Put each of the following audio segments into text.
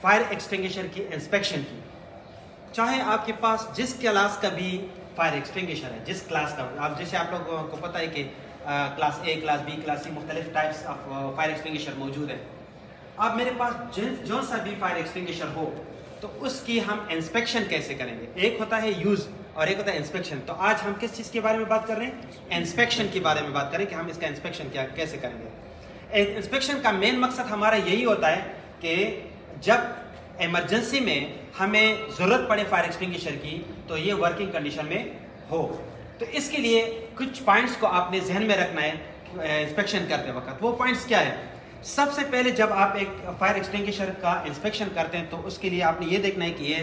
Fire extinguisher की inspection की। चाहे आपके पास जिस क्लास का भी फायर एक्सटिंग्विशर है, जिस क्लास का, आप जैसे आप लोगों को पता है कि class A, class B, class C, मुख्तलिफ टाइप्स ऑफ फायर एक्सटिंग्विशर मौजूद है। अब मेरे पास जो सा भी फायर एक्सटिंग्विशर हो तो उसकी हम इंस्पेक्शन कैसे करेंगे। एक होता है यूज़ और एक होता है इंस्पेक्शन। तो आज हम किस चीज़ के बारे में बात कर रहे हैं? इंस्पेक्शन के बारे में बात करें कि हम इसका इंस्पेक्शन कैसे करेंगे। इंस्पेक्शन का मेन मकसद हमारा यही होता है कि जब इमरजेंसी में हमें ज़रूरत पड़े फायर एक्सटिंग्विशर की तो ये वर्किंग कंडीशन में हो। तो इसके लिए कुछ पॉइंट्स को आपने जहन में रखना है इंस्पेक्शन करते वक्त। वो पॉइंट्स क्या है? सबसे पहले जब आप एक फायर एक्सटिंग्विशर का इंस्पेक्शन करते हैं तो उसके लिए आपने ये देखना है कि ये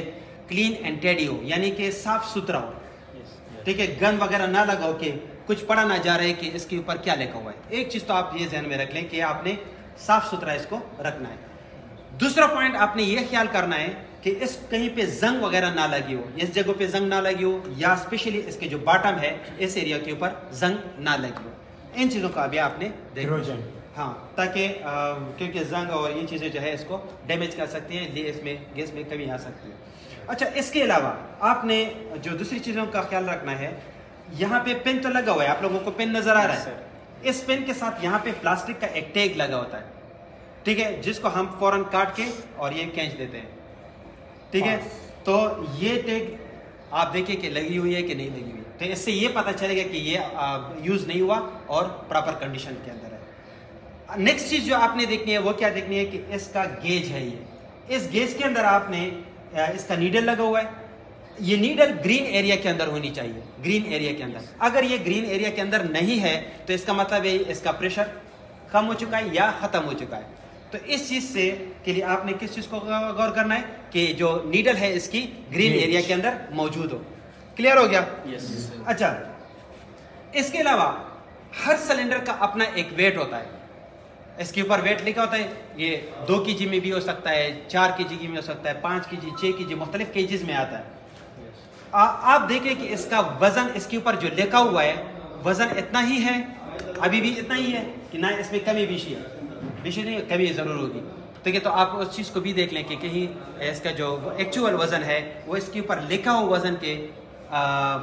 क्लीन एंड टेडी हो, यानी कि साफ सुथरा हो। ठीक है, गंद वगैरह ना लगाओ कि कुछ पढ़ा ना जा रहा है कि इसके ऊपर क्या लिखा हुआ है। एक चीज़ तो आप ये ध्यान में रख लें कि आपने साफ सुथरा इसको रखना है। दूसरा पॉइंट आपने ये ख्याल करना है कि इस कहीं पे जंग वगैरह ना लगी हो, इस जगह पे जंग ना लगी हो, या स्पेशली इसके जो बॉटम है इस एरिया के ऊपर जंग ना लगी हो। इन चीज़ों का अभी आपने देखना, हाँ, ताकि क्योंकि जंग और ये चीज़ें जो है इसको डैमेज कर सकती हैं, इसलिए इसमें गैस में कमी आ सकती है। अच्छा, इसके अलावा आपने जो दूसरी चीज़ों का ख्याल रखना है, यहाँ पे पेन तो लगा हुआ है, आप लोगों को पेन नज़र आ रहा है। इस पेन के साथ यहाँ पे प्लास्टिक का एक टैग लगा होता है, ठीक है, जिसको हम फौरन काट के और ये खींच देते हैं। ठीक है, तो ये टैग आप देखिए कि लगी हुई है कि नहीं लगी हुई, तो इससे ये पता चलेगा कि ये यूज़ नहीं हुआ और प्रॉपर कंडीशन के अंदर है। नेक्स्ट चीज़ जो आपने देखनी है वो क्या देखनी है कि इसका गेज है। ये इस गेज के अंदर आपने इसका नीडल लगा हुआ है। ये नीडल ग्रीन एरिया के अंदर होनी चाहिए, ग्रीन एरिया के अंदर। अगर ये ग्रीन एरिया के अंदर नहीं है तो इसका मतलब है इसका प्रेशर कम हो चुका है या ख़त्म हो चुका है। तो इस चीज़ से के लिए आपने किस चीज़ को गौर करना है कि जो नीडल है इसकी ग्रीन एरिया के अंदर मौजूद हो। क्लियर हो गया? यस। अच्छा, इसके अलावा हर सिलेंडर का अपना एक वेट होता है। इसके ऊपर वेट लिखा होता है। ये 2 kg में भी हो सकता है, 4 kg में हो सकता है, 5 kg, 6 kg, मुख्तलिफ केजीज में आता है। आप देखें कि इसका वजन इसके ऊपर जो लिखा हुआ है वजन इतना ही है, अभी भी इतना ही है कि ना इसमें कमी बेशी नहीं, कमी ज़रूर होगी। ठीक है, तो आप उस चीज़ को भी देख लें कि कहीं इसका जो एक्चुअल वजन है वो इसके ऊपर लिखा हुआ वजन के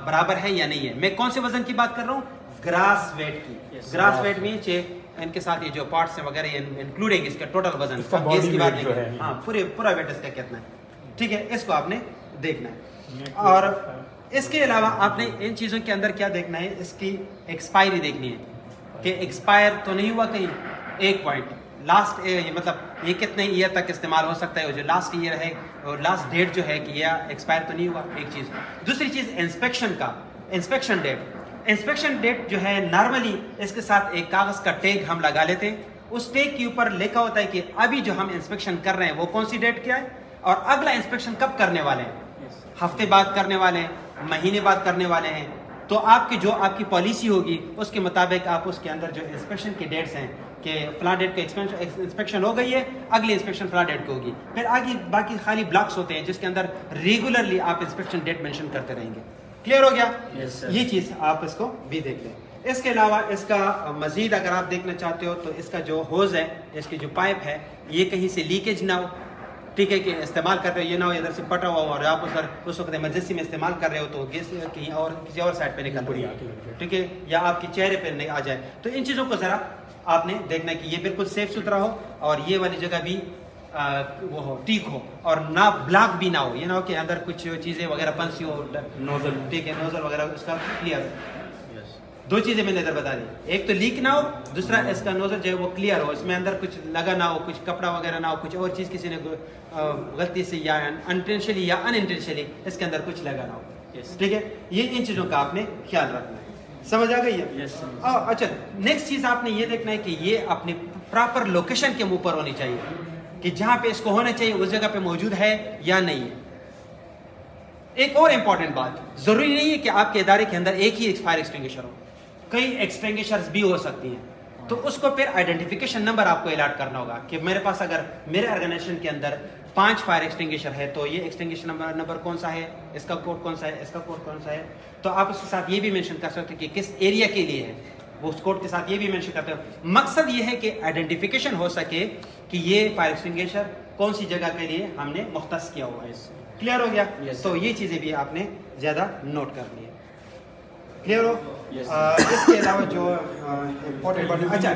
बराबर है या नहीं है। मैं कौन से वजन की बात कर रहा हूँ? ग्रास वेट की। ग्रास वेट मीन्स इनके साथ ये जो पार्ट्स हैं वगैरह इंक्लूडिंग इसका टोटल वजन, गैस की बात नहीं है, हाँ, पूरा वेट इसका कितना है। ठीक है, इसको आपने देखना है। और इसके अलावा आपने इन चीज़ों के अंदर क्या देखना है, इसकी एक्सपायरी देखनी है कि एक्सपायर तो नहीं हुआ कहीं। एक पॉइंट लास्ट मतलब ये कितने ईयर तक इस्तेमाल हो सकता है, जो लास्ट ईयर है और लास्ट डेट जो है कि यह एक्सपायर तो नहीं हुआ, एक चीज़। दूसरी चीज़ इंस्पेक्शन का, इंस्पेक्शन डेट। इंस्पेक्शन डेट जो है नॉर्मली इसके साथ एक कागज़ का टैग हम लगा लेते हैं। उस टैग के ऊपर लिखा होता है कि अभी जो हम इंस्पेक्शन कर रहे हैं वो कौन सी डेट क्या है और अगला इंस्पेक्शन कब करने वाले हैं। हफ्ते बाद करने वाले हैं, महीने बाद करने वाले हैं। तो जो आपकी पॉलिसी होगी उसके मुताबिक आप उसके अंदर जो इंस्पेक्शन की डेट्स हैं कि फला डेट का इंस्पेक्शन हो गई है, अगली इंस्पेक्शन फला डेट को होगी। फिर आगे बाकी खाली ब्लॉक्स होते हैं जिसके अंदर रेगुलरली आप इंस्पेक्शन डेट मेंशन करते रहेंगे। क्लियर हो गया? yes, ये चीज़ आप इसको भी देख लें। इसके अलावा इसका मजीद अगर आप देखना चाहते हो तो इसका जो होज है, इसकी जो पाइप है, ये कहीं से लीकेज ना हो। ठीक है, कि इस्तेमाल कर रहे हो ये ना हो इधर से पटा हुआ हो और आप उस वक्त इमरजेंसी में इस्तेमाल कर रहे हो तो गैस कहीं और किसी और साइड पे निकल पड़ी, ठीक है, या आपके चेहरे पे नहीं आ जाए। तो इन चीज़ों को ज़रा आपने देखना है कि ये बिल्कुल सेफ सुथरा हो और ये वाली जगह भी वो हो, ठीक हो, और ना ब्लॉक भी ना हो। ये ना हो कि अंदर कुछ चीज़ें वगैरह फंसी हो, नोजल, ठीक है, नोजल वगैरह उसका क्लियर हो। दो चीज़ें मैंने इधर बता दी, एक तो लीक ना हो, दूसरा इसका नोजल जो है वो क्लियर हो, इसमें अंदर कुछ लगा ना हो, कुछ कपड़ा वगैरह ना हो, कुछ और चीज़ किसी ने गलती से या अनइंटेंशनली या अनइंटेंशनली इसके अंदर कुछ लगा ना हो। ठीक है, ये इन चीज़ों का आपने ख्याल रखना है। समझ आ गई है? अच्छा, नेक्स्ट चीज़ आपने ये देखना है कि ये अपने प्रॉपर लोकेशन के मुँह पर होनी चाहिए कि जहाँ पे इसको होना चाहिए उस जगह पे मौजूद है या नहीं है। एक और इम्पॉर्टेंट बात, जरूरी नहीं है कि आपके इदारे के अंदर एक ही फायर एक्सटिंग्विशर हो, कई एक्सटिंग्विशर्स भी हो सकती हैं। तो उसको फिर आइडेंटिफिकेशन नंबर आपको अलॉट करना होगा कि मेरे पास अगर मेरे ऑर्गेनाइजेशन के अंदर 5 फायर एक्सटिंग्विशर है तो ये एक्सटिंग्विशर नंबर कौन सा है, इसका कोड कौन सा है, इसका कोड कौन सा है। तो आप उसके साथ ये भी मेंशन कर सकते हैं कि किस एरिया के लिए है। वो उस कोड के साथ ये भी मेंशन करते हो। मकसद ये है कि आइडेंटिफिकेशन हो सके कि ये फायर एक्सटिंग्विशर कौन सी जगह के लिए हमने मुख्तस किया हुआ है। क्लियर हो गया? तो ये चीज़ें भी आपने ज़्यादा नोट करनी है। क्लियर हो? इसके अलावा जो इम्पोर्टेंट, अच्छा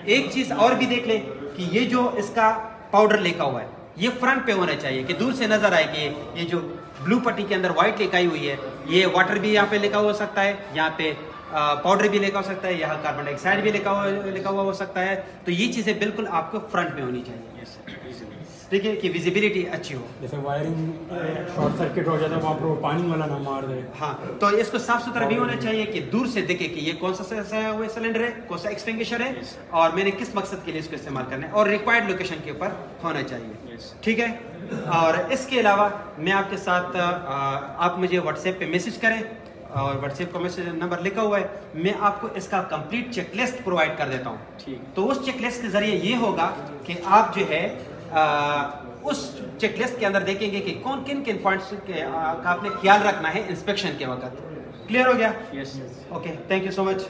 एक चीज़ और भी देख लें कि ये जो इसका पाउडर लिखा हुआ है ये फ्रंट पे होना चाहिए कि दूर से नजर आए कि ये जो ब्लू पट्टी के अंदर व्हाइट लिखाई हुई है, ये वाटर भी यहाँ पे लिखा हो सकता है, यहाँ पे पाउडर भी लिखा हो सकता है, यहाँ कार्बन डाइऑक्साइड भी लिखा हुआ हो सकता है। तो ये चीज़ें बिल्कुल आपको फ्रंट में होनी चाहिए, ठीक है, कि विजिबिलिटी अच्छी हो। जैसे वायरिंग शॉर्ट सर्किट हो जाता है वहाँ पर पानी वाला ना मार दे। हाँ, तो इसको साफ सुथरा भी होना चाहिए कि दूर से दिखे कि ये कौन सा सिलेंडर है, कौन सा एक्सटिंग्विशर है और मैंने किस मकसद के लिए इसको इस्तेमाल करना है, और रिक्वायर्ड लोकेशन के ऊपर होना चाहिए। ठीक है? और इसके अलावा मैं आपके साथ आप मुझे व्हाट्सएप पे मैसेज करें, और व्हाट्सएप का मैसेज नंबर लिखा हुआ है, मैं आपको इसका कंप्लीट चेकलिस्ट प्रोवाइड कर देता हूँ। तो उस चेकलिस्ट के जरिए ये होगा कि आप जो है उस चेकलिस्ट के अंदर देखेंगे कि कौन किन किन पॉइंट्स का आपने ख्याल रखना है इंस्पेक्शन के वक्त। क्लियर हो गया? Yes. Okay, thank you so much.